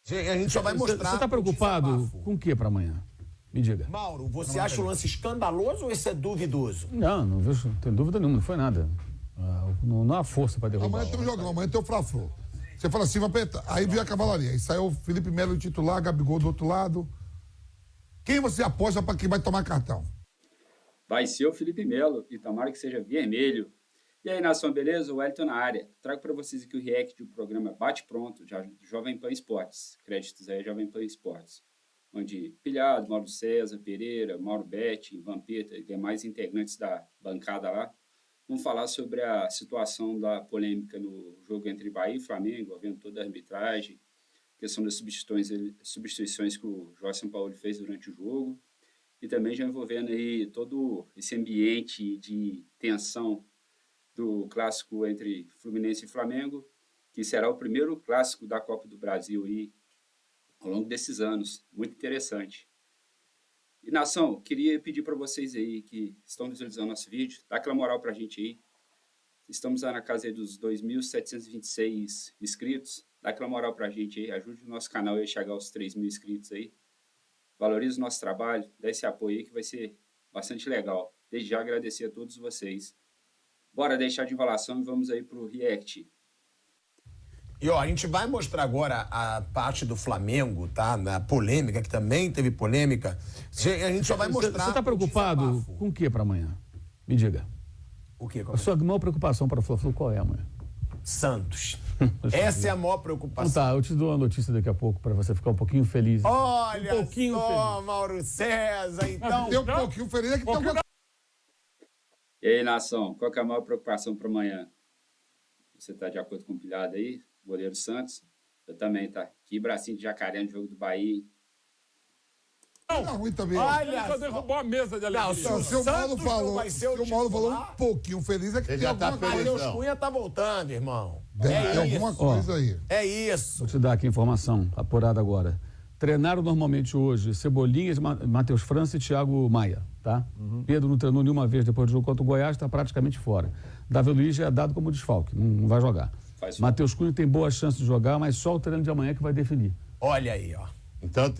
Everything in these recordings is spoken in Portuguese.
A gente só vai mostrar. Você está preocupado com o que para amanhã? Me diga. Mauro, você acha o lance escandaloso ou esse é duvidoso? Não vejo, não tenho dúvida nenhuma, não foi nada. Não há força para derrubar. Amanhã tem um jogão, amanhã tem o Fla-Flu. Você fala assim, vai apertar. Aí veio a cavalaria. Aí saiu o Felipe Melo titular, Gabigol do outro lado. Quem você aposta para quem vai tomar cartão? Vai ser o Felipe Melo e tomara que seja vermelho. E aí, nação, beleza? O Wellington na área. Trago para vocês aqui o react do programa Bate Pronto, do Jovem Pan Esportes. Créditos aí, Jovem Pan Esportes. Onde Pilhado, Mauro César, Pereira, Mauro Betti, Vampeta e demais integrantes da bancada lá vão falar sobre a situação da polêmica no jogo entre Bahia e Flamengo, havendo toda a arbitragem, questão das substituições que o Jorge Sampaoli fez durante o jogo, e também já envolvendo aí todo esse ambiente de tensão do clássico entre Fluminense e Flamengo, que será o primeiro clássico da Copa do Brasil aí, ao longo desses anos. Muito interessante. E, nação, queria pedir para vocês aí que estão visualizando nosso vídeo, dá aquela moral para a gente aí. Estamos lá na casa aí dos 2.726 inscritos. Dá aquela moral para a gente aí, ajude o nosso canal aí a chegar aos 3.000 inscritos aí. Valorize o nosso trabalho, dá esse apoio aí que vai ser bastante legal. Desde já agradecer a todos vocês. Bora deixar de enrolação e vamos aí pro react. E a gente vai mostrar agora a parte do Flamengo, tá? Na polêmica, que também teve polêmica. A gente só vai mostrar. Você está preocupado com o que para amanhã? Me diga. O quê? A sua maior preocupação para o Fla-Flu qual é amanhã? Santos. Essa é a maior preocupação. Então tá, eu te dou uma notícia daqui a pouco para você ficar um pouquinho feliz. Olha um pouquinho só, feliz. Mauro César, então. Tem um pouquinho feliz aqui. E aí, nação, qual que é a maior preocupação para amanhã? Você está de acordo com o Pilhado aí? Goleiro Santos? Eu também, tá? Que bracinho de jacaré no jogo do Bahia. Não, ruim também. Olha só. Derrubou a mesa de alegria. Não, o seu Mauro falou um pouquinho feliz é que Ele tem já tá alguma feliz, coisa. Matheus Cunha tá voltando, irmão. Deve ter alguma coisa aí. É isso. Vou te dar aqui a informação apurada agora. Treinaram normalmente hoje Cebolinhas, Matheus França e Thiago Maia, tá? Pedro não treinou nenhuma vez depois do jogo contra o Goiás, está praticamente fora. Davi Luiz já é dado como desfalque, não vai jogar. Matheus Cunha tem boa chance de jogar, mas só o treino de amanhã que vai definir. Olha aí, ó. Então,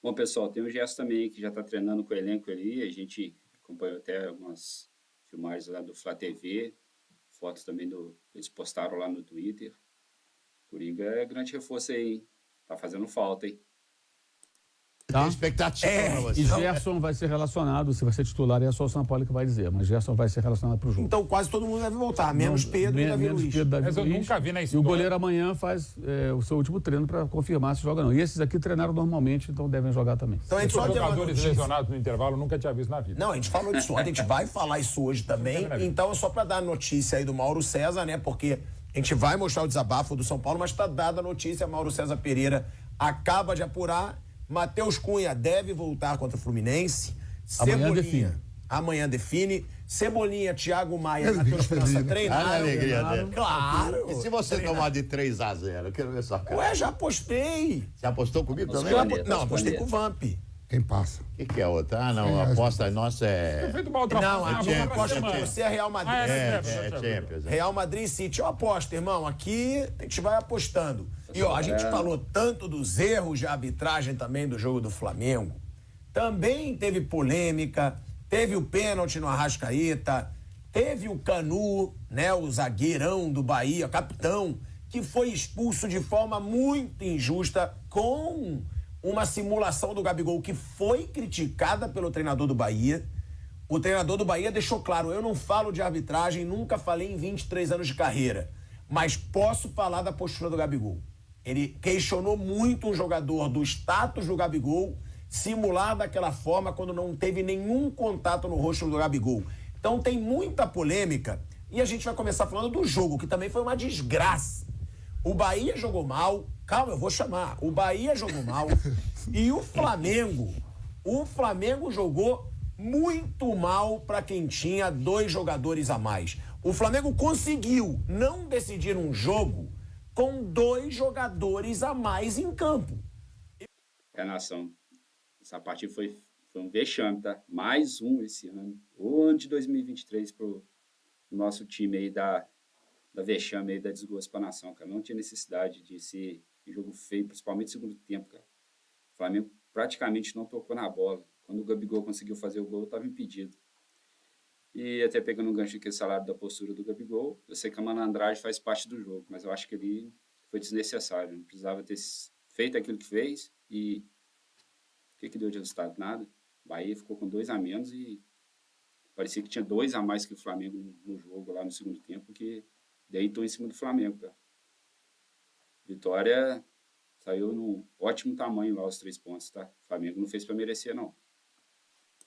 Bom, pessoal, tem o Gerson também que já está treinando com o elenco ali. A gente acompanhou até algumas filmagens lá do Flá TV, fotos também eles postaram lá no Twitter. Coringa é grande reforço aí, hein? Tá fazendo falta, hein? tem expectativa pra você. E Gerson vai ser relacionado, se vai ser titular, é só o São Paulo que vai dizer, mas Gerson vai ser relacionado para o jogo. Então quase todo mundo deve voltar, menos Pedro e Davi Luiz. Mas eu nunca vi na E história. o goleiro amanhã faz o seu último treino para confirmar se joga ou não. E esses aqui treinaram normalmente, então devem jogar também. Então a gente só tem uma Jogadores notícia. lesionados no intervalo, nunca tinha visto na vida. Não, a gente falou disso ontem, a gente vai falar isso hoje também. Então, só para dar a notícia aí do Mauro César, né? Porque a gente vai mostrar o desabafo do São Paulo, mas está dada a notícia, Mauro César Pereira acaba de apurar. Matheus Cunha deve voltar contra o Fluminense. Amanhã define. Cebolinha, Thiago Maia, Matheus França treinaram. Olha a alegria dele. Claro. E se você tomar de 3-0? Eu quero ver sua cara. Ué, já apostei. Você apostou comigo também? Não, apostei com o Vamp. Quem passa? O que é outra? Ah, não, a aposta nossa é... Feito uma outra Não, a uma minha outra aposta semana. com você é Real Madrid. É Champions. Real Madrid e City. Eu aposto, irmão. Aqui a gente vai apostando. E a gente falou tanto dos erros de arbitragem também do jogo do Flamengo. Também teve polêmica, teve o pênalti no Arrascaeta, teve o Canu, né, o zagueirão do Bahia, capitão, que foi expulso de forma muito injusta com uma simulação do Gabigol que foi criticada pelo treinador do Bahia. O treinador do Bahia deixou claro, eu não falo de arbitragem, nunca falei em 23 anos de carreira, mas posso falar da postura do Gabigol. Ele questionou muito um jogador do status do Gabigol simular daquela forma quando não teve nenhum contato no rosto do Gabigol. Então tem muita polêmica e a gente vai começar falando do jogo, que também foi uma desgraça. O Bahia jogou mal, calma, eu vou chamar. O Bahia jogou mal e o Flamengo jogou muito mal para quem tinha 2 jogadores a mais. O Flamengo conseguiu não decidir um jogo com 2 jogadores a mais em campo. Nação, essa partida foi um vexame, tá? Mais um esse ano. O ano de 2023 pro nosso time aí da vexame aí, da desgosto pra nação, cara. Não tinha necessidade de se Que jogo feio, principalmente no segundo tempo, cara. O Flamengo praticamente não tocou na bola. Quando o Gabigol conseguiu fazer o gol, estava impedido. E até pegando um gancho aqui, salário da postura do Gabigol, eu sei que a malandragem faz parte do jogo, mas eu acho que ele foi desnecessário. Não precisava ter feito aquilo que fez e o que deu de resultado? Nada. O Bahia ficou com 2 a menos e parecia que tinha 2 a mais que o Flamengo no jogo lá no segundo tempo, que deitou em cima do Flamengo, cara. Vitória saiu no ótimo tamanho lá, os 3 pontos, tá? O Flamengo não fez para merecer, não.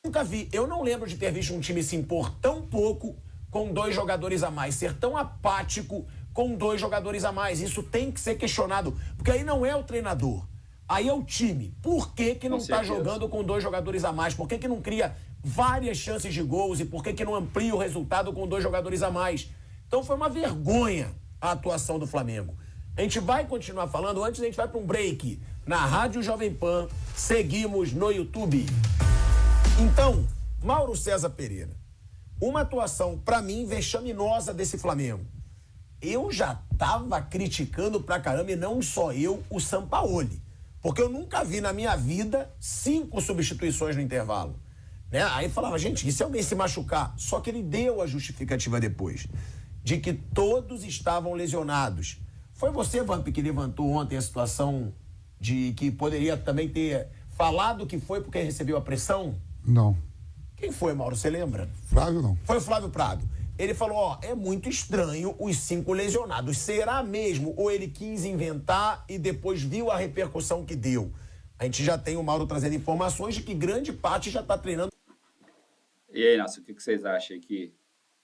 Nunca vi. Eu não lembro de ter visto um time se impor tão pouco com 2 jogadores a mais, ser tão apático com 2 jogadores a mais. Isso tem que ser questionado, porque aí não é o treinador, aí é o time. Por que que não está jogando com 2 jogadores a mais? Por que que não cria várias chances de gols e por que que não amplia o resultado com 2 jogadores a mais? Então foi uma vergonha a atuação do Flamengo. A gente vai continuar falando, antes a gente vai para um break na Rádio Jovem Pan, seguimos no YouTube. Então, Mauro César Pereira, uma atuação, para mim, vexaminosa desse Flamengo. Eu já estava criticando pra caramba, e não só eu, o Sampaoli. Porque eu nunca vi na minha vida 5 substituições no intervalo. Né? Aí falava, gente, e se alguém se machucar? Só que ele deu a justificativa depois, de que todos estavam lesionados. Foi você, Vamp, que levantou ontem a situação de que poderia também ter falado que foi porque recebeu a pressão? Não. Quem foi, Mauro? Você lembra? Flávio não. Foi o Flávio Prado. Ele falou, ó, é muito estranho os 5 lesionados. Será mesmo? Ou ele quis inventar e depois viu a repercussão que deu? A gente já tem o Mauro trazendo informações de que grande parte já está treinando. E aí, Nácio, o que vocês acham aí que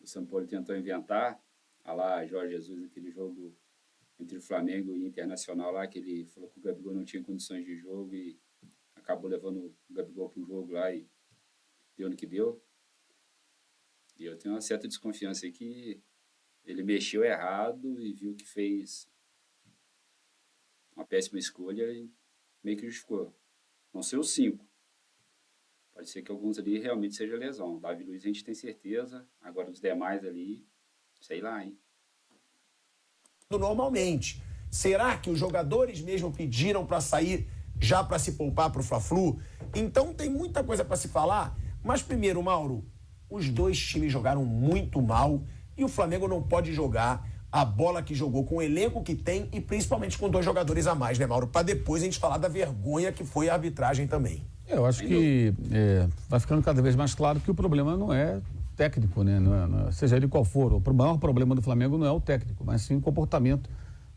o Sampaoli tentou inventar? Lá, Jorge Jesus, aquele jogo entre o Flamengo e o Internacional lá, que ele falou que o Gabigol não tinha condições de jogo e acabou levando o Gabigol pro jogo lá e deu no que deu. E eu tenho uma certa desconfiança aí que ele mexeu errado e viu que fez uma péssima escolha e meio que justificou. Não ser os 5. Pode ser que alguns ali realmente seja lesão. Davi Luiz a gente tem certeza. Agora os demais ali, sei lá, hein? Normalmente. Será que os jogadores mesmo pediram para sair já para se poupar para o Fla-Flu? Então tem muita coisa para se falar. Mas primeiro, Mauro, os 2 times jogaram muito mal e o Flamengo não pode jogar a bola que jogou com o elenco que tem e principalmente com 2 jogadores a mais, né, Mauro? Para depois a gente falar da vergonha que foi a arbitragem também. Eu acho que vai ficando cada vez mais claro que o problema não é técnico, né? Não é, seja ele qual for. O maior problema do Flamengo não é o técnico, mas sim o comportamento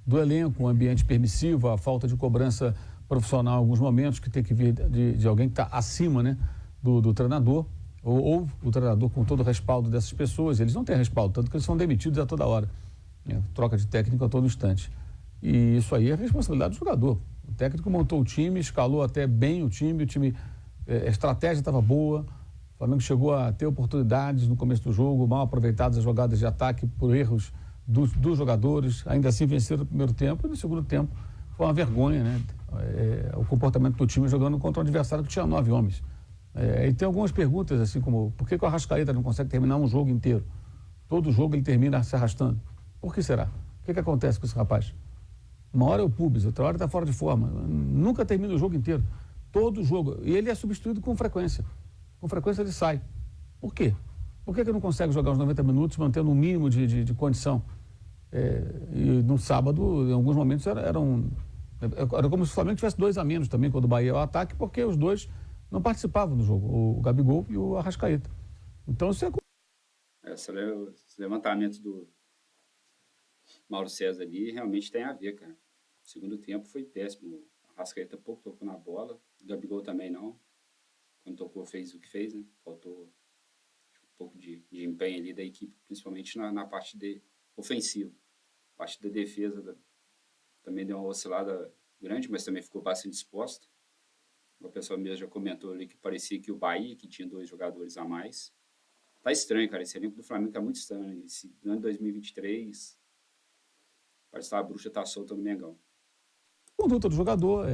do elenco, um ambiente permissivo, a falta de cobrança profissional em alguns momentos, que tem que vir de alguém que está acima, né, do treinador, ou o treinador com todo o respaldo dessas pessoas. Eles não têm respaldo, tanto que eles são demitidos a toda hora. Troca de técnico a todo instante. E isso aí é responsabilidade do jogador. O técnico montou o time, escalou até bem o time, a estratégia estava boa, o Flamengo chegou a ter oportunidades no começo do jogo, mal aproveitadas as jogadas de ataque por erros dos jogadores, ainda assim venceram no primeiro tempo, e no segundo tempo foi uma vergonha, né? O comportamento do time jogando contra um adversário que tinha 9 homens. E tem algumas perguntas, assim como, por que o Arrascaeta não consegue terminar um jogo inteiro? Todo jogo ele termina se arrastando. Por que será? O que acontece com esse rapaz? Uma hora é o pubis, outra hora está fora de forma. Nunca termina o jogo inteiro. Todo jogo. E ele é substituído com frequência. Com frequência ele sai. Por quê? Por que não consegue jogar os 90 minutos mantendo um mínimo de condição? E no sábado, em alguns momentos, era como se o Flamengo tivesse 2 a menos também quando o Bahia ao ataque, porque os 2 não participavam do jogo, o Gabigol e o Arrascaeta. Então, isso é... Esse levantamento do Mauro César ali realmente tem a ver, cara. O segundo tempo foi péssimo. O Arrascaeta pouco tocou na bola, o Gabigol também não. Quando tocou, fez o que fez, né? Faltou um pouco de empenho ali da equipe, principalmente na parte ofensiva. A parte da defesa também deu uma oscilada grande, mas também ficou bastante exposta. O pessoal mesmo já comentou ali que parecia que o Bahia, que tinha 2 jogadores a mais. Tá estranho, cara. Esse elenco do Flamengo tá muito estranho. Esse ano de 2023, parece que a bruxa tá solta no Mengão. Conduta do jogador,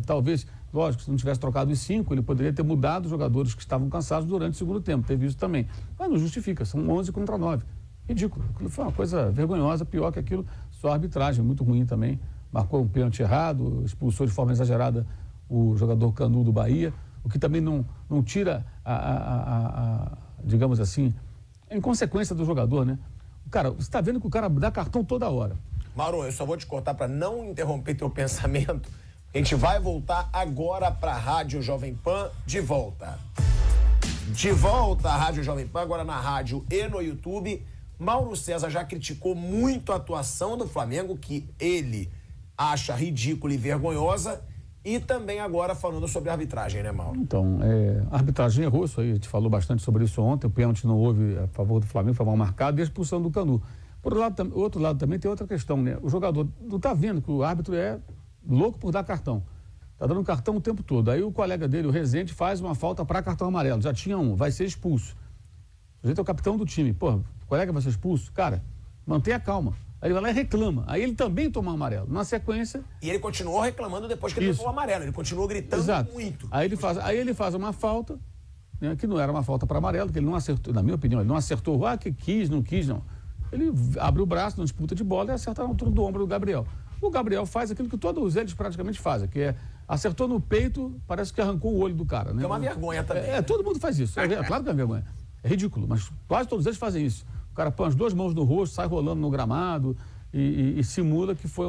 talvez, lógico, se não tivesse trocado os 5, ele poderia ter mudado os jogadores que estavam cansados durante o segundo tempo, teve isso também. Mas não justifica, são 11 contra 9. Ridículo. Aquilo foi uma coisa vergonhosa, pior que aquilo, só a arbitragem, muito ruim também. marcou um pênalti errado, expulsou de forma exagerada o jogador Canu do Bahia, o que também não tira digamos assim, a inconsequência do jogador, né? Cara, você está vendo que o cara dá cartão toda hora. Mauro, eu só vou te cortar para não interromper teu pensamento. A gente vai voltar agora para a Rádio Jovem Pan, de volta. De volta à Rádio Jovem Pan, agora na rádio e no YouTube. Mauro César já criticou muito a atuação do Flamengo, que ele acha ridícula e vergonhosa, e também agora falando sobre a arbitragem, né, Mauro? Então, a arbitragem errou isso aí, a gente falou bastante sobre isso ontem, o pênalti não houve a favor do Flamengo, foi mal marcado, e a expulsão do Canu. Por outro lado também tem outra questão, né? O jogador não está vendo que o árbitro é louco por dar cartão. Está dando cartão o tempo todo. Aí o colega dele, o Rezende, faz uma falta para cartão amarelo. Já tinha um, vai ser expulso. O sujeito é o capitão do time. Pô, o colega vai ser expulso? Cara, mantenha calma. Aí ele vai lá e reclama. Aí ele também toma um amarelo. Na sequência... E ele continuou reclamando depois que ele levou o amarelo. Ele continuou gritando muito. Aí ele faz uma falta, né, que não era uma falta para amarelo, que ele não acertou, na minha opinião, ele não acertou. Que quis, não. Ele abre o braço na disputa de bola e acerta na altura do ombro do Gabriel. O Gabriel faz aquilo que todos eles praticamente fazem, que é acertou no peito, parece que arrancou o olho do cara. Né? É uma vergonha também. Todo mundo faz isso. Claro que é vergonha. É ridículo, mas quase todos eles fazem isso. O cara põe as duas mãos no rosto, sai rolando no gramado e simula que foi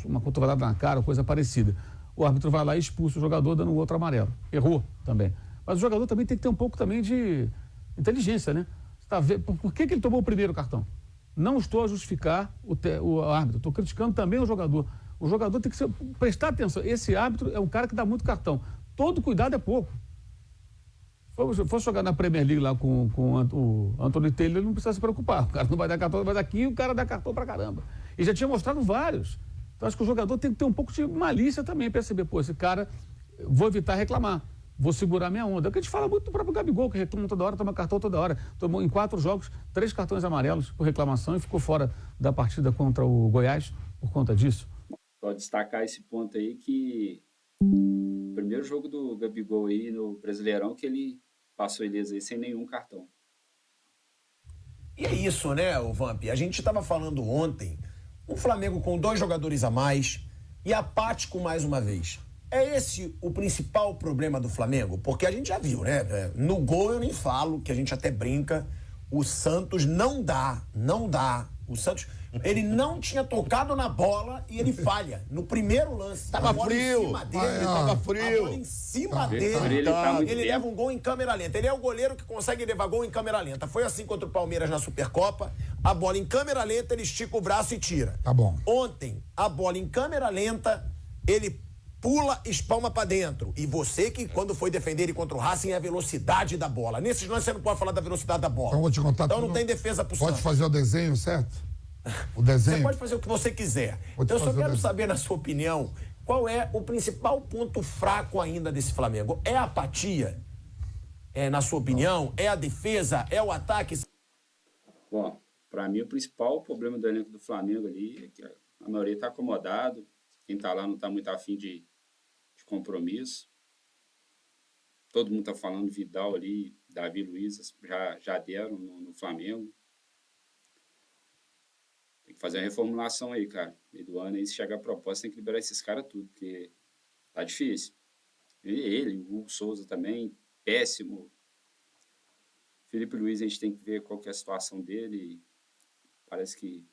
uma cotovelada na cara, coisa parecida. O árbitro vai lá e expulsa o jogador dando um outro amarelo. Errou também. Mas o jogador também tem que ter um pouco também de inteligência, né? Por que ele tomou o primeiro cartão? Não estou a justificar o árbitro, estou criticando também o jogador. O jogador tem que prestar atenção. Esse árbitro é um cara que dá muito cartão. Todo cuidado é pouco. Se for jogar na Premier League lá com o Anthony Taylor, ele não precisa se preocupar. O cara não vai dar cartão, mas aqui o cara dá cartão pra caramba. E já tinha mostrado vários. Então acho que o jogador tem que ter um pouco de malícia também, perceber, pô, esse cara, vou evitar reclamar. Vou segurar minha onda. É o que a gente fala muito do próprio Gabigol, que reclama toda hora, toma cartão toda hora. Tomou em 4 jogos, 3 cartões amarelos por reclamação e ficou fora da partida contra o Goiás por conta disso. Só destacar esse ponto aí que o primeiro jogo do Gabigol aí no Brasileirão que ele passou ileso aí sem nenhum cartão. E é isso, né, o Vamp? A gente estava falando ontem, um Flamengo com 2 jogadores a mais e apático mais uma vez. É esse o principal problema do Flamengo? Porque a gente já viu, né? No gol eu nem falo, que a gente até brinca. O Santos não dá. O Santos, ele não tinha tocado na bola e ele falha. No primeiro lance. Tava frio. Em cima dele, Tava frio. A bola em cima dele. Ele leva um gol em câmera lenta. Ele é o goleiro que consegue levar gol em câmera lenta. Foi assim contra o Palmeiras na Supercopa. A bola em câmera lenta, ele estica o braço e tira. Tá bom. Ontem, a bola em câmera lenta, ele pula, espalma pra dentro. E você que, quando foi defender ele contra o Racing, é a velocidade da bola. Nesses lances você não pode falar da velocidade da bola. Então vou te contar. Então não tem defesa pro Santos. Pode fazer o desenho, certo? O desenho. Você pode fazer o que você quiser. Eu só quero saber, na sua opinião, qual é o principal ponto fraco ainda desse Flamengo? É a apatia? Na sua opinião? É a defesa? É o ataque? Bom, para mim o principal problema do elenco do Flamengo ali é que a maioria está acomodado. Quem está lá não está muito afim de compromisso. Todo mundo está falando Vidal ali, Davi Luiz, já deram no Flamengo. Tem que fazer uma reformulação aí, cara. Meio do ano aí, se chegar a proposta, tem que liberar esses caras tudo, porque tá difícil. Ele, o Hugo Souza também, péssimo. Felipe Luiz, a gente tem que ver qual que é a situação dele. Parece que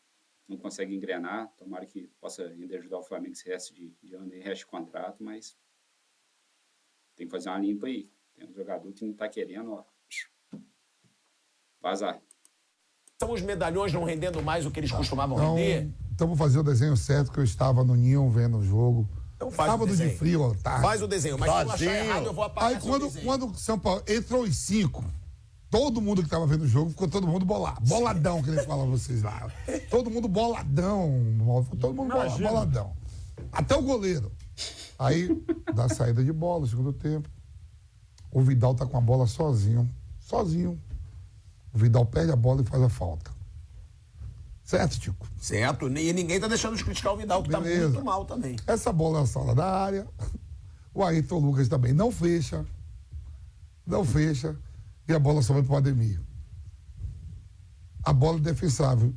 não consegue engrenar. Tomara que possa ainda ajudar o Flamengo esse resto de ano e resto de contrato, mas tem que fazer uma limpa aí. Tem um jogador que não tá querendo, ó. Vazar. São os medalhões não rendendo mais o que eles costumavam render? Então vou fazer o desenho certo, que eu estava no Ninho vendo o jogo. Então faz sábado o desenho. De frio, ó, tarde. Faz o desenho, mas se eu achar errado, eu vou apagar aí quando o São Paulo entrou os 5, todo mundo que estava vendo o jogo ficou todo mundo boladão, que eles falam vocês lá. Todo mundo boladão, todo mundo boladão. Até o goleiro. Aí, dá saída de bola, segundo tempo. O Vidal tá com a bola sozinho. O Vidal perde a bola e faz a falta. Certo, Tico? Certo. E ninguém tá deixando de criticar o Vidal, que beleza. Tá muito mal também. Essa bola na sala da área. O Ayrton Lucas também não fecha. E a bola só vai pro Ademir. A bola é defensável.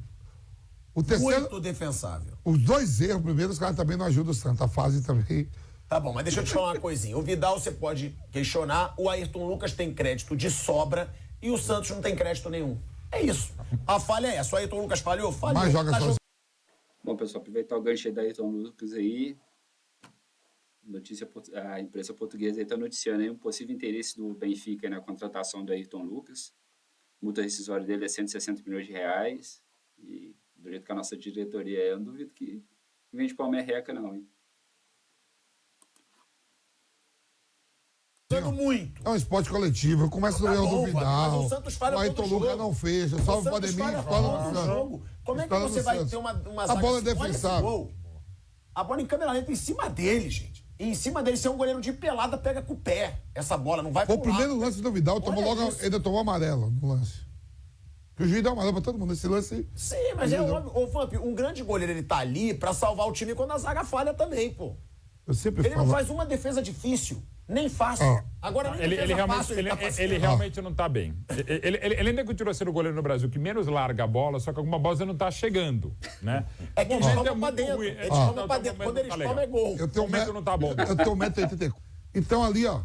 O terceiro, Muito defensável. os 2 erros primeiros, os caras também não ajudam o Santos. A fase também. Tá bom, mas deixa eu te falar uma coisinha. O Vidal você pode questionar, o Ayrton Lucas tem crédito de sobra e o Santos não tem crédito nenhum. É isso. A falha é essa. O Ayrton Lucas falhou? Falhou. Mas joga sozinho. Bom, pessoal, aproveitar o gancho aí da Ayrton Lucas aí. A imprensa portuguesa aí está noticiando aí um possível interesse do Benfica na contratação do Ayrton Lucas. A multa rescisória dele é 160 milhões de reais. E do jeito que a nossa diretoria é, eu não duvido que vende pau merreca não, hein? Muito. É um esporte coletivo. Começa no erro do Vidal. Mas o Santos falha o Ayrton todo Lucas jogo. não fecha. Só o Santos Pandemia falha escola todo do Santos. jogo. Como é que Escola você do vai Santos. ter uma A zaga bola é assim? Olha esse defensável. gol. A bola em câmera lenta em cima dele, gente. E em cima dele, se é um goleiro de pelada, pega com o pé. Essa bola não vai Foi o pular. primeiro lance do Vidal. Tomou Olha logo, isso. ainda tomou amarelo no lance. Que o juiz deu amarelo pra todo mundo. Esse lance. Sim, mas é óbvio. Ô, Vamp, um grande goleiro, ele tá ali pra salvar o time quando a zaga falha também, pô. Eu sempre Ele falo. não faz uma defesa difícil. Nem fácil. Ó. Agora, nem Ele defesa realmente, fácil ele tá fazendo. ele realmente não está bem. Ele ainda continua sendo o goleiro no Brasil que menos larga a bola, só que alguma bola não está chegando, né? É que eles O momento tomam pra muito dentro. ruim. Eles Não, tomam pra o dentro. momento Quando eles não tá tomam, é legal. gol. Eu tenho O momento não tá bom. Eu tenho 1,84 m. Então ali, ó.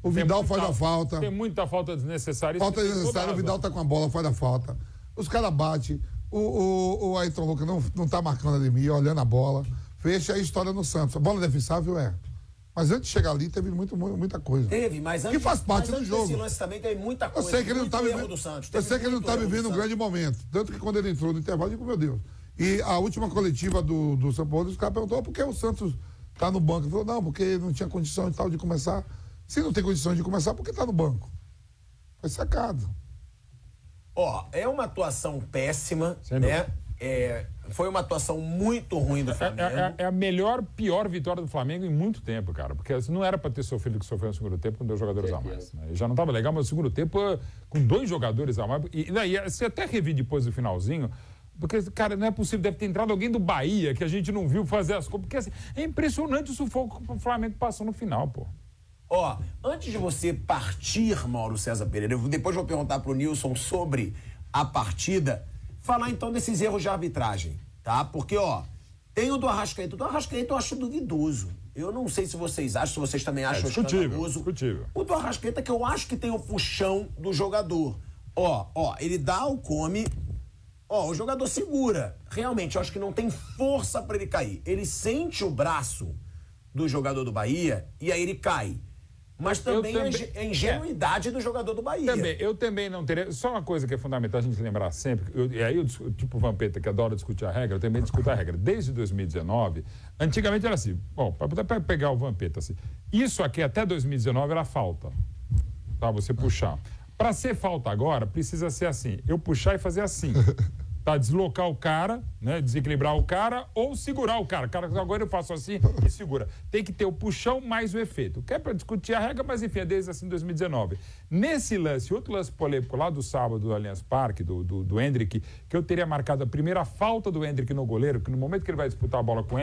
O Vidal faz a falta. Tem muita falta desnecessária. Falta Isso tem desnecessária. O toda Vidal tá com a bola, faz a falta. Os caras batem. O Ayrton Lucas não tá marcando a Ademir, olhando a bola. Fecha a história no Santos. A bola defensável é. Mas antes de chegar ali, teve muita coisa. Teve, mas antes, Que faz parte do jogo. Esse lance também teve muita Eu coisa. sei que ele não muito tá erro vivendo. do Santos. Eu sei que ele não Teve tá muito erro vivendo do um Santos. grande momento. Tanto que quando ele entrou no intervalo, eu digo, meu Deus. E a última coletiva do São Paulo, os caras perguntaram por que o Santos tá no banco. Ele falou, não, porque não tinha condição e tal de começar. Se não tem condição de começar, por que tá no banco? Foi sacado. Ó, é uma atuação péssima, Sem né? dúvida. Foi uma atuação muito ruim do Flamengo. É a pior vitória do Flamengo em muito tempo, cara. Porque não era para ter sofrido o que sofreu no segundo tempo com 2 jogadores a mais. Né? Já não estava legal, mas no segundo tempo, com 2 jogadores a mais. E daí, você até revi depois do finalzinho. Porque, cara, não é possível, deve ter entrado alguém do Bahia que a gente não viu fazer as coisas. Porque assim, é impressionante o sufoco que o Flamengo passou no final, pô. Ó, antes de você partir, Mauro César Pereira, depois eu vou perguntar pro Nilson sobre a partida, falar então desses erros de arbitragem, tá? Porque, ó, tem o do Arrascaeta. O do Arrascaeta eu acho duvidoso. Eu não sei se vocês acham, se vocês também acham escandaloso. Discutível. O do Arrascaeta que eu acho que tem o puxão do jogador. Ó, ele dá o come... Ó, o jogador segura. Realmente, eu acho que não tem força pra ele cair. Ele sente o braço do jogador do Bahia e aí ele cai. Mas também é ingenuidade do jogador do Bahia. Eu também não teria... Só uma coisa que é fundamental a gente lembrar sempre, e aí tipo o Vampeta, que adora discutir a regra, eu também discuto a regra. Desde 2019, antigamente era assim, bom, para pegar o Vampeta, assim, isso aqui até 2019 era falta, tá? Você puxar. Para ser falta agora, precisa ser assim, eu puxar e fazer assim. Tá, deslocar o cara, né, desequilibrar o cara ou segurar o cara. Agora eu faço assim e segura. Tem que ter o puxão mais o efeito. Que é para discutir a regra, mas enfim, é desde assim 2019. Nesse lance, outro lance polêmico lá do sábado do Allianz Parque, do Endrick, que eu teria marcado a primeira falta do Endrick no goleiro, que no momento que ele vai disputar a bola com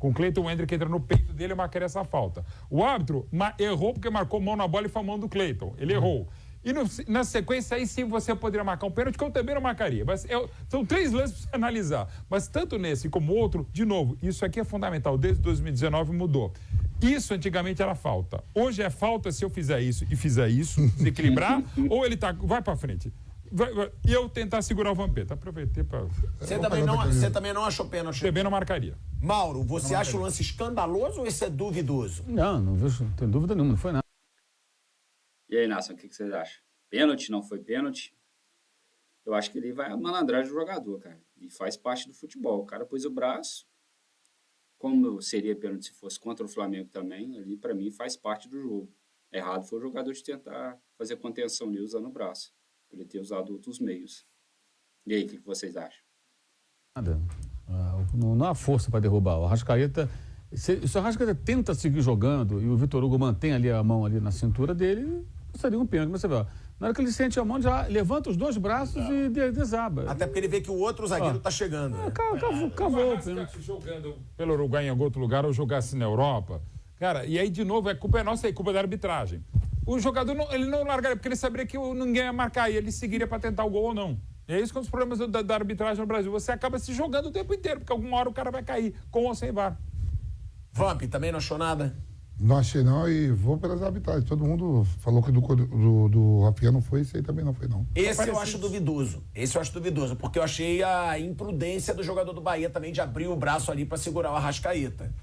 o Cleiton, o Endrick entra no peito dele e marcaria essa falta. O árbitro errou porque marcou mão na bola e foi a mão do Cleiton. Ele errou. E na sequência, aí sim você poderia marcar um pênalti, que eu também não marcaria. Mas são 3 lances para você analisar. Mas tanto nesse como outro, de novo, isso aqui é fundamental. Desde 2019 mudou. Isso antigamente era falta. Hoje é falta se eu fizer isso e fizer isso, desequilibrar, ou ele vai para frente. E eu tentar segurar o Vampeta. Aproveitei para... Você também não achou pênalti? Também não marcaria. Mauro, você acha o lance escandaloso ou esse é duvidoso? Não vejo, não tenho dúvida nenhuma, não foi nada. E aí, Nação, o que vocês acham? Pênalti, não foi pênalti? Eu acho que ele vai a malandragem do jogador, cara. E faz parte do futebol. O cara pôs o braço, como seria pênalti se fosse contra o Flamengo também, ali pra mim faz parte do jogo. Errado foi o jogador de tentar fazer contenção nele usando o braço. Por ele ter usado outros meios. E aí, o que vocês acham? Nada. Não há força para derrubar. O Arrascaeta, se o Arrascaeta tenta seguir jogando e o Vitor Hugo mantém ali a mão ali na cintura dele, seria um pênalti. Mas você vê, ó, na hora que ele sente a mão, já levanta os 2 braços e desaba. Até porque ele vê que o outro zagueiro tá chegando. Né? Cavou o pênalti. Jogando pelo Uruguai em algum outro lugar ou jogasse na Europa, cara, e aí de novo, a culpa é nossa, é culpa da arbitragem. O jogador, ele não largaria, porque ele saberia que ninguém ia marcar e ele seguiria para tentar o gol ou não. E é isso que é um dos problemas da arbitragem no Brasil. Você acaba se jogando o tempo inteiro, porque alguma hora o cara vai cair, com ou sem VAR. Vamp, também não achou nada? Não achei não e vou pelas arbitragens. Todo mundo falou que do Rafinha não foi, esse aí também não foi não. Esse eu acho duvidoso. Esse eu acho duvidoso, porque eu achei a imprudência do jogador do Bahia também de abrir o braço ali pra segurar o Arrascaeta.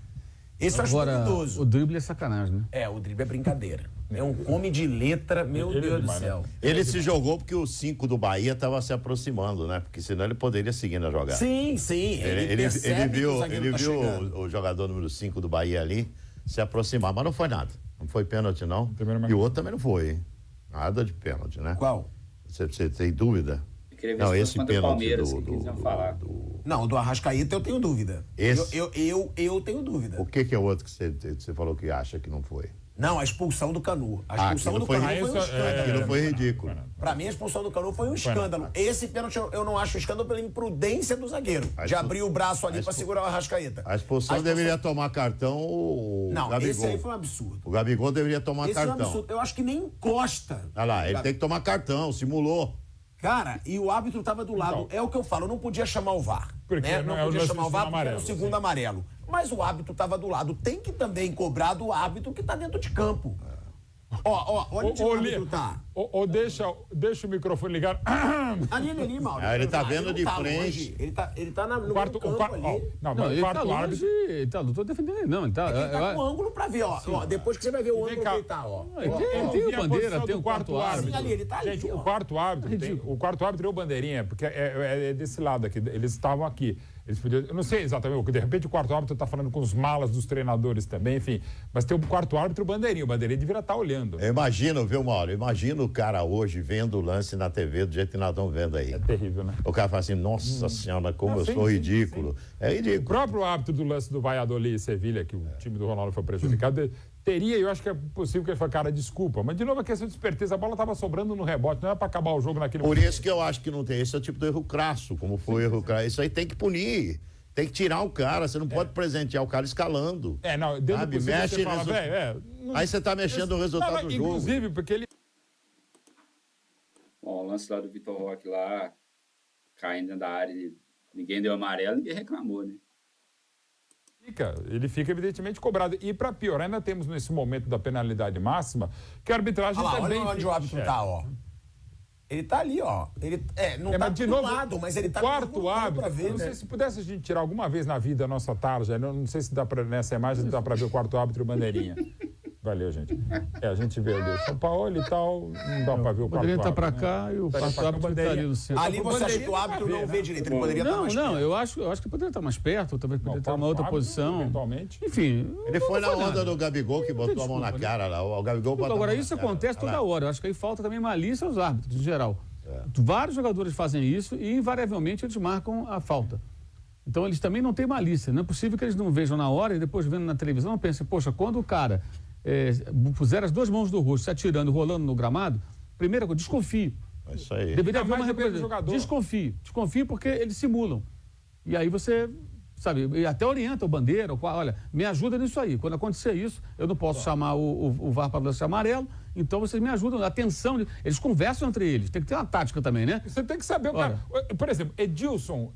Esse eu acho duvidoso. O drible é sacanagem, né? É, o drible é brincadeira. É um come de letra, meu Deus do céu. Ele se jogou porque o 5 do Bahia estava se aproximando, né? Porque senão ele poderia seguir na jogada. Sim. Ele viu chegando. o jogador número 5 do Bahia ali se aproximar, mas não foi nada. Não foi pênalti, não. Também E o outro também não foi, hein? Nada de pênalti, né? Qual? Você tem dúvida? Eu queria ver Não, se esse contra o pênalti Palmeiras que eles iam falar. Não, do Arrascaeta eu tenho dúvida. Esse? Eu tenho dúvida. O que é o outro que você falou que acha que não foi? Não, a expulsão do Canu. A expulsão aquilo do foi- Canu foi um isso escândalo. Aquilo foi ridículo. Pra mim, a expulsão do Canu foi um escândalo. Esse pênalti eu não acho escândalo pela imprudência do zagueiro. De abrir o braço ali pra segurar o Arrascaeta. A expulsão deveria tomar cartão o Não, Gabigol. esse aí foi um absurdo. O Gabigol deveria tomar Esse foi um cartão. absurdo. Eu acho que nem encosta. Olha lá, ele tem que tomar cartão, simulou. Cara, e o árbitro tava do lado. É o que eu falo, eu não podia chamar o VAR. Porque Né? não Não é o podia lance chamar do o VAR segundo porque era o amarelo, segundo sim. amarelo. Mas o árbitro tava do lado. Tem que também cobrar do árbitro que tá dentro de campo. Olha onde o árbitro tá. Ou deixa o microfone ligado. Ali, Mauro. Ele tá vendo não de tá frente. longe. Ele tá no quarto, campo ali. não, Não, mas o ele tá quarto longe, árbitro. não tô defendendo ele, não. Ele tá, Ele tá com ângulo pra ver, ó. Depois que você vai ver o ângulo que cá. ele tá, ó. Ele tem Eu a vi a bandeira, posição tem do o quarto árbitro. Ali, ele tá ali, Gente, ó. o quarto árbitro é o bandeirinha, porque é desse lado aqui. Eles estavam aqui. Eles podiam, eu não sei exatamente, porque de repente o quarto árbitro está falando com os malas dos treinadores também, enfim. Mas tem o quarto árbitro e o bandeirinha. O bandeirinha deveria estar olhando. Eu imagino, viu, Mauro? Imagina o cara hoje vendo o lance na TV do jeito que nós estamos vendo aí. É terrível, né? O cara fala assim, nossa senhora, como eu sim, sou sim, ridículo. É O ridículo. próprio árbitro do lance do Valladolid e Sevilha, que o time do Ronaldo foi prejudicado, teria, eu acho que é possível que ele fale, cara, desculpa. Mas, de novo, a questão de esperteza, a bola estava sobrando no rebote, não era para acabar o jogo naquele Por momento. isso que eu acho que não tem. Esse é o tipo de erro crasso, como foi o erro crasso. Isso aí tem que punir. Tem que tirar o cara. Você não pode presentear o cara escalando. Não, dentro Sabe? do possível, Mexe você fala, nisso. velho, Aí você tá mexendo no resultado do jogo. Inclusive, porque ele Bom, o lance lá do Vitor Roque lá, caindo dentro da área, ninguém deu amarelo, ninguém reclamou, né? fica evidentemente cobrado. E para piorar, ainda temos nesse momento da penalidade máxima, que a arbitragem Olha lá, também... olha onde o árbitro tá, ó. Ele tá ali, ó. Ele não tá mas de do novo, lado, mas ele tá quarto do árbitro. pra ver, Eu não né? sei se pudesse a gente tirar alguma vez na vida a nossa tarja, não sei se dá para nessa imagem dá para ver o quarto árbitro e o bandeirinha. Valeu, gente. A gente vê ali o São Paulo e tal, não dá para ver o O quarto bandeirinha tá árbitro. pra cá e o Tá ali quarto pra cá, árbitro tá bandeirinha. ali no centro. Ali você acha que o bandeirinha árbitro dá pra não ver, vê né? direito, ele poderia estar mais Não, perto. eu acho que poderia estar mais perto, talvez poderia estar Não, numa outra quarto árbitro, posição. eventualmente. Enfim. Ele foi na não onda nada. do Gabigol que botou a mão na desculpa, cara lá. O Gabigol botou a Agora, mão na isso cara. acontece Olha toda lá. hora. Eu acho que aí falta também malícia aos árbitros, em geral. Vários jogadores fazem isso e, invariavelmente, eles marcam a falta. Então, eles também não têm malícia. Não é possível que eles não vejam na hora e depois, vendo na televisão, pensem, poxa, quando o cara puser as duas mãos do rosto, se atirando e rolando no gramado, primeira coisa, desconfie. É isso aí. Deveria haver mais uma depende do recomendação. jogador. Desconfie porque eles simulam. E aí você, sabe, e até orienta o bandeira, olha, me ajuda nisso aí. Quando acontecer isso, eu não posso chamar o VAR para lance amarelo, então vocês me ajudam. Atenção, eles conversam entre eles. Tem que ter uma tática também, né? Você tem que saber o cara. Por exemplo, Edilson,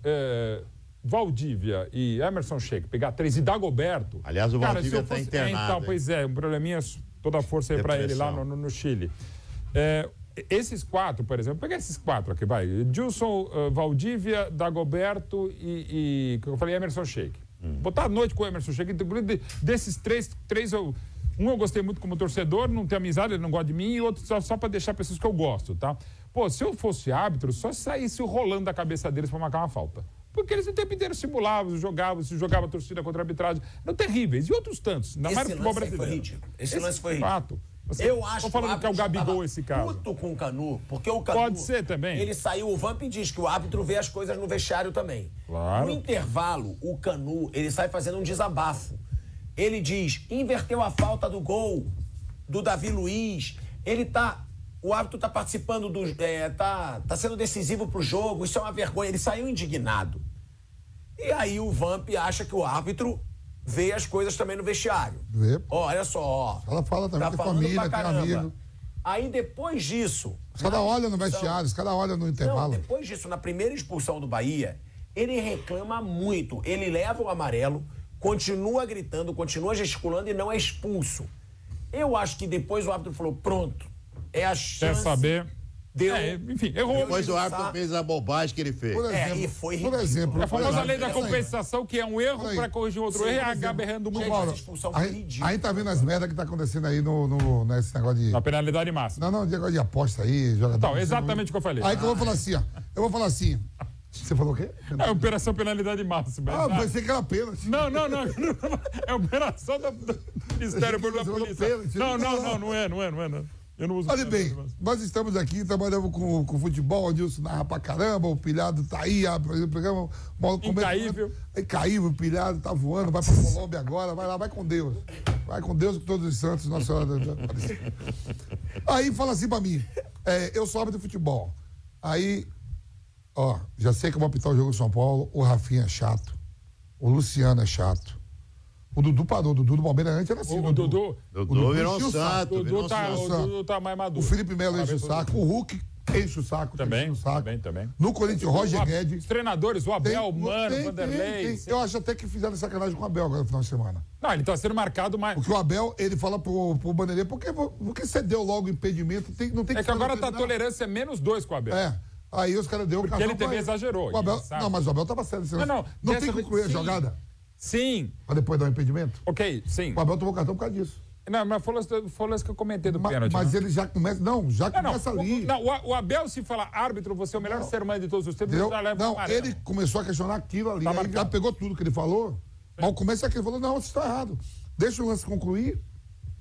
Valdívia e Emerson Sheik, pegar 3 e Dagoberto. Aliás, o cara, Valdívia se eu tá fosse- internado, Então, hein? pois é, um probleminha, toda a força aí pra ele lá Depressão. no Chile. Esses 4, por exemplo, pegar esses 4 aqui, vai. Edilson, Valdívia, Dagoberto e que eu falei, Emerson Sheik. Botar a noite com o Emerson Sheik. Desses três eu gostei muito como torcedor, não tem amizade, ele não gosta de mim, e outro só para deixar pessoas que eu gosto, tá? Pô, se eu fosse árbitro, só saísse rolando da cabeça deles para marcar uma falta. Porque eles o tempo inteiro simulavam, se jogava a torcida contra a arbitragem. Eram terríveis. E outros tantos. Na mais Esse futebol lance aí foi brasileiro. ridículo. Esse lance foi ridículo. Fato. Eu acho Tô falando que é o árbitro já Gabigol tava esse caso. puto com o Canu, porque o Canu... Pode ser também. Ele saiu, o Vamp diz que o árbitro vê as coisas no vestiário também. Claro. No intervalo, o Canu, ele sai fazendo um desabafo. Ele diz, inverteu a falta do gol do Davi Luiz, o árbitro tá participando tá sendo decisivo pro jogo, isso é uma vergonha. Ele saiu indignado. E aí o Vamp acha que o árbitro vê as coisas também no vestiário. Vê. Ó, olha só, ó. Ela fala também, Tá tem falando família, pra tem caramba. amigo. Aí depois disso... Os caras olham no vestiário, os caras olham no intervalo. Não, depois disso, na primeira expulsão do Bahia, ele reclama muito. Ele leva o amarelo, continua gritando, continua gesticulando e não é expulso. Eu acho que depois o árbitro falou, pronto, é a chance... Quer saber? Deu, Enfim, errou. Depois o árbitro fez a bobagem que ele fez. Por exemplo, e foi por exemplo, É a famosa lei da Essa aí. compensação, que é um erro Aí. para corrigir outro erro e acaba errando muito. Mauro, essa expulsão foi ridícula. aí tá vendo as merdas que tá acontecendo aí nesse negócio de... Na penalidade máxima. Não, negócio de aposta aí, jogador. Então, exatamente o que eu falei. Aí que eu vou falar assim, ó. Eu vou falar assim. Você falou o quê? É operação penalidade máxima. Ah, exato. pensei que era pênalti. Não. É operação do Ministério Público da Você falou Polícia. pênalti. Não é. Eu não uso Olha bem, penalidade máxima. nós estamos aqui, trabalhamos com futebol, o Nilson narra pra caramba, o Pilhado tá aí, o programa... Incaível. Incaível, o Pilhado tá voando, vai pra Colômbia agora, vai lá, vai com Deus. Vai com Deus, com todos os santos, Nossa Senhora da Aparecida. Aí fala assim pra mim, eu sou árbitro de futebol. Aí, ó, já sei que eu vou apitar o jogo do São Paulo, o Rafinha é chato, o Luciano é chato. O Dudu parou, o Dudu do Palmeiras antes era assim. O Dudu Dudu virou enchia um o saco. santo. virou um santo. O Dudu tá mais maduro. O Felipe Melo enche o saco, o Hulk enche o saco. Também, enche o saco. também. No Corinthians, o Roger Guedes. Os treinadores, o Abel, o Mano, tem, o Vanderlei. Eu acho até que fizeram sacanagem com o Abel agora no final de semana. Não, ele tá sendo marcado mais. Porque o Abel, ele fala pro Vanderlei, porque você deu logo o impedimento, não tem É que agora tá a terminar. tolerância menos 2 com o Abel. Aí os caras deu o Porque cartão ele também pra exagerou, O Abel, ele sabe. não, mas o Abel tava sério. Não, Não dessa tem que vez- concluir a sim. jogada Sim, pra depois dar o impedimento. ok, sim. O Abel tomou cartão por causa disso. Não, mas foi isso que eu comentei do pênalti. Mas né? ele já começa. Não, já começa ali. O Abel, se falar árbitro, você é o melhor ser humano de todos os tempos, Entendeu? já leva um Não, amarelo. ele começou a questionar aquilo ali. Tá Aí marcado. já pegou tudo que ele falou. Mas o começo é que ele falou: não, você está errado. Deixa o lance concluir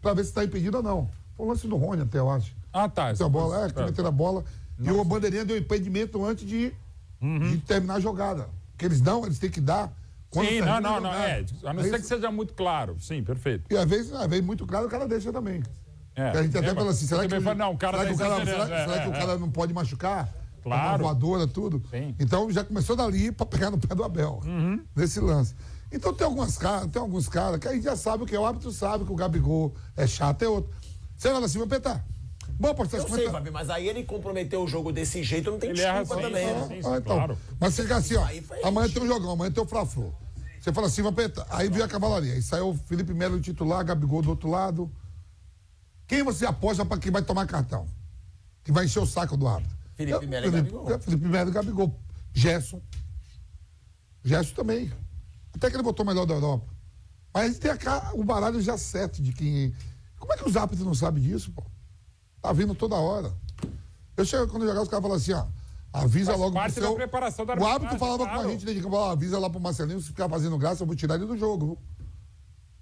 pra ver se está impedido ou não. Foi o lance do Rony até, eu acho. Ah, tá. Essa bola, que meteram a bola. E o bandeirinha deu impedimento antes de terminar a jogada. Porque eles têm que dar. quando Sim, termina a não. jogada. A não É ser que isso. seja muito claro. Sim, perfeito. E às vezes muito claro, o cara deixa também. É. A gente até É, fala assim, será eu que, também falo, não, o cara será que, tá o cara, exagerando, será que o cara não pode machucar? Claro. Uma voadora, tudo. Sim. Então já começou dali pra pegar no pé do Abel, nesse lance. Então tem alguns caras que a gente já sabe o que é, o árbitro sabe que o Gabigol é chato, é outro. Você fala assim, vou apertar. Bom, pode Eu sei, Fabi, mas aí ele comprometeu o jogo desse jeito, não tem Ele erra desculpa sim, também, sim, né? sim. então. claro. Mas você fica assim, ó. Aí foi Amanhã isso. tem um jogão, amanhã tem o Fla-Flu. Você fala assim, vou apertar. Aí veio a cavalaria. Aí saiu o Felipe Melo titular, Gabigol do outro lado. Quem você aposta pra quem vai tomar cartão? Que vai encher o saco do árbitro? Felipe Melo e Gabigol. Felipe Melo e Gabigol. Gerson também. Até que ele botou o melhor da Europa. Mas a gente tem o baralho já certo de quem... Como é que os árbitros não sabem disso, pô? Tá vindo toda hora. Eu chego quando eu jogar, os caras falam assim, ó. Avisa Faz logo parte pro da seu... preparação da O árbitro arbitragem, falava claro. com a gente, né, de campo, ó, avisa lá pro Marcelinho, se ficar fazendo graça, eu vou tirar ele do jogo. Viu?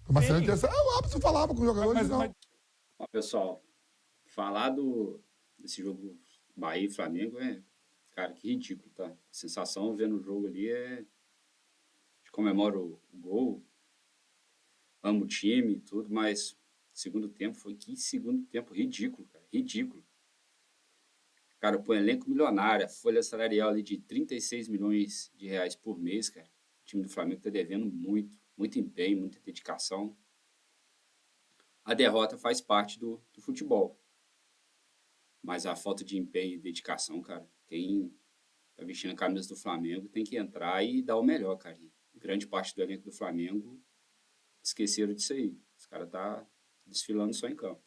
O Marcelinho tinha... O árbitro falava com o jogador, Mas- não. mas- Ó, pessoal, falar desse jogo Bahia e Flamengo cara, que ridículo, tá? A sensação vendo o jogo ali é... A gente comemora o gol, amo o time e tudo, mas segundo tempo que segundo tempo ridículo, cara, ridículo. Cara, põe elenco milionário, a folha salarial ali de 36 milhões de reais por mês, cara. O time do Flamengo tá devendo muito empenho, muita dedicação. A derrota faz parte do futebol. Mas a falta de empenho e dedicação, cara, quem tá vestindo a camisa do Flamengo tem que entrar e dar o melhor, cara. E grande parte do elenco do Flamengo esqueceram disso aí. Os caras tá desfilando só em campo.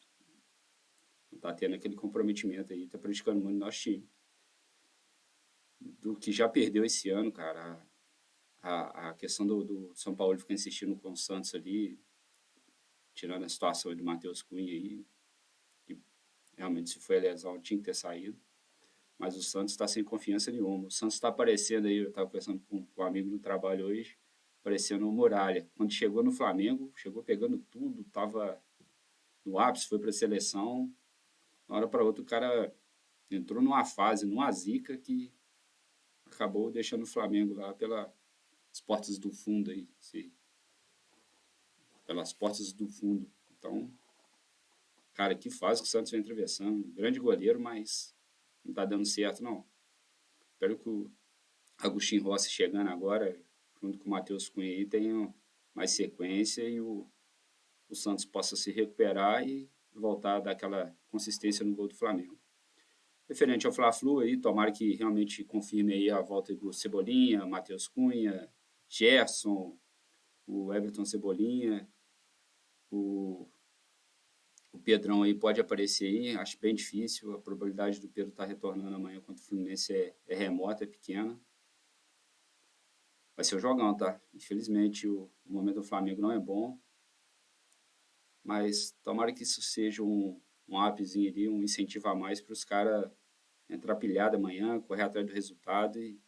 Não tá tendo aquele comprometimento aí, tá prejudicando muito o nosso time. Do que já perdeu esse ano, cara, a questão do São Paulo ficar insistindo com o Santos ali, tirando a situação do Matheus Cunha aí, que realmente se foi a lesão tinha que ter saído, mas o Santos está sem confiança nenhuma. O Santos está aparecendo aí, eu estava conversando com um amigo no trabalho hoje, parecendo um Muralha. Quando chegou no Flamengo, chegou pegando tudo, estava no ápice, foi para a seleção, uma hora para outra o cara entrou numa fase, numa zica que acabou deixando o Flamengo lá pelas portas do fundo aí, pelas portas do fundo. Então, cara, que fase que o Santos vem atravessando. Grande goleiro, mas não tá dando certo, não. Espero que o Agostinho Rossi chegando agora, junto com o Matheus Cunha aí, tenha mais sequência e o Santos possa se recuperar e voltar a dar aquela consistência no gol do Flamengo. Referente ao Fla-Flu, aí, tomara que realmente confirme aí a volta do Cebolinha, Matheus Cunha, Gerson, o Everton Cebolinha, o Pedrão aí pode aparecer aí, acho bem difícil, a probabilidade do Pedro estar retornando amanhã contra o Fluminense é remota, é pequena. Vai ser o jogão, tá? Infelizmente o momento do Flamengo não é bom, mas tomara que isso seja um upzinho ali, um incentivo a mais para os caras entrar pilhado amanhã, correr atrás do resultado e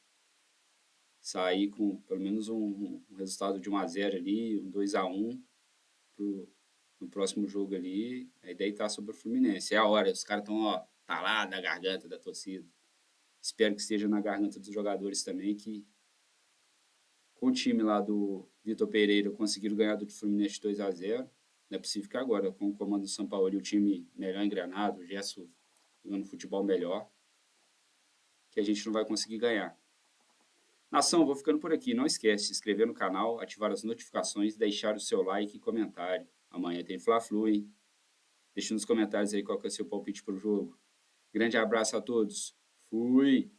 sair com pelo menos um resultado de 1-0 ali, um 2-1 no próximo jogo ali, aí deitar sobre o Fluminense. É a hora, os caras estão, ó, tá lá na garganta da torcida. Espero que esteja na garganta dos jogadores também, que com o time lá do Vitor Pereira conseguiram ganhar do Fluminense 2-0. Não é possível que agora, com o comando do São Paulo e o time melhor engrenado, o Gerson jogando futebol melhor, que a gente não vai conseguir ganhar. Nação, vou ficando por aqui. Não esquece de se inscrever no canal, ativar as notificações, deixar o seu like e comentário. Amanhã tem Fla-Flu, hein? Deixa nos comentários aí qual que é o seu palpite pro jogo. Grande abraço a todos. Fui!